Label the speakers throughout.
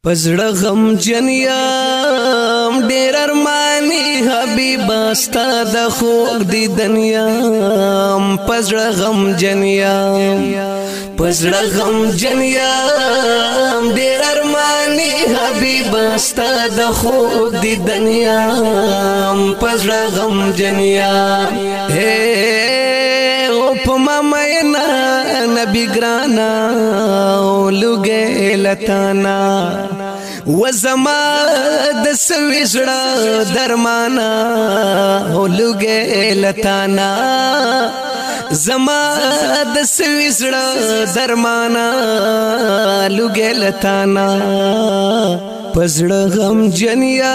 Speaker 1: پزړه غم جنیم ډېر ارمانی حبیب استا د خوږ دی دنیا پزړه غم جنیم پزړه غم جنیم ډېر ارمانی حبیب استا د خوږ دی دنیا پزړه غم جنیم پما مینا نبی گرانا لوگے لتانا وزما د سویزړه درمانا لوگے لتانا زما د سویزړه درمانا لوگے لتانا پزړه غم جنیا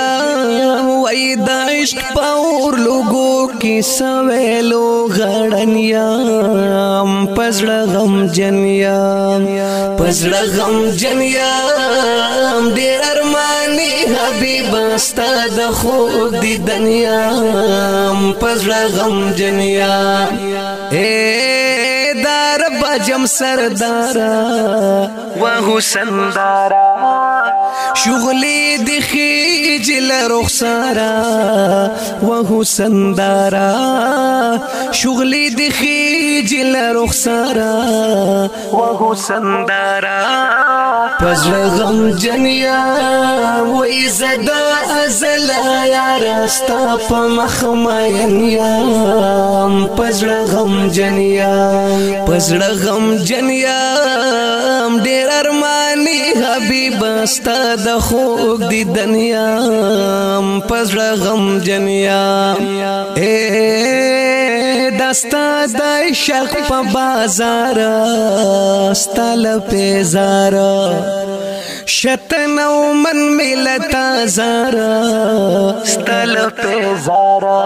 Speaker 1: وای د عشق پاور لوګو کی سویلو غړنیا پزړه غم جنیا پزړه غم جنیا ډېر ارمانی حبیب استا د خوږ دی دنیا پزړه غم جنیا دار بجم سردارا و حسندارا شغلی دی خیجل رخسارا و حسندارا شغلی دی خیجل رخسارا و حسندارا پزړه غم جنیا وای زدا ازلا یار استا په مخ مینیا پزړه غم جنیا پزړه غم جنیا ډېر ارمانی حبیب استا د خوږ دی دنیا پزړه غم جنیا دستا د عشق په بازار ستل پیزار شتنو من ملتا زارا ستل پیزارا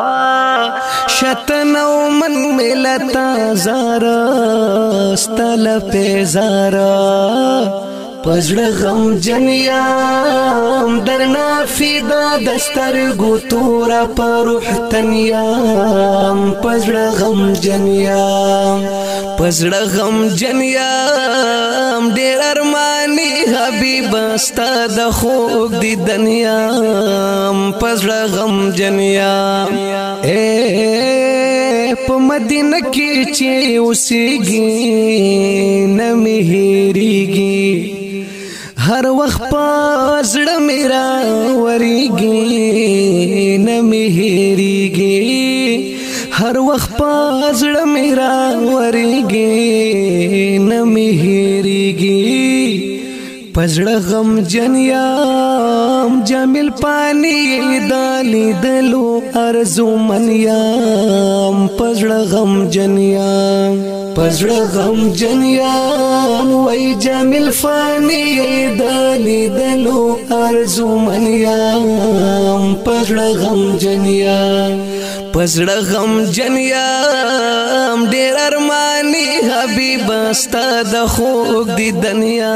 Speaker 1: شتنو من ملتا زارا ستل پیزارا پزړه غم جنیا درنا فدا دستر گو تورا پروح تنیا پزړه غم جنیا پزړه غم جنیا ډېر ارمانی حبیب استا د خوږ دی دنیا پزړه غم جنیا په مدینه کې چې اوسېږي نه مې هېرېږي هر وخت پزړه میرا وریږي نه مې هېرېږي هر وخت پزړه میرا وریږي نه مې هېرېږي پزړه غم جنیا جمیل پانی دالی دلو ارزو منیا پزړه غم جنیا پزړه غم جنیا وای جمیل فانی دالی دلو ارزو منیا پزړه غم جنیا پزړه غم جنیا ډېر ارمانی حبیب استا د خوږ دی دنیا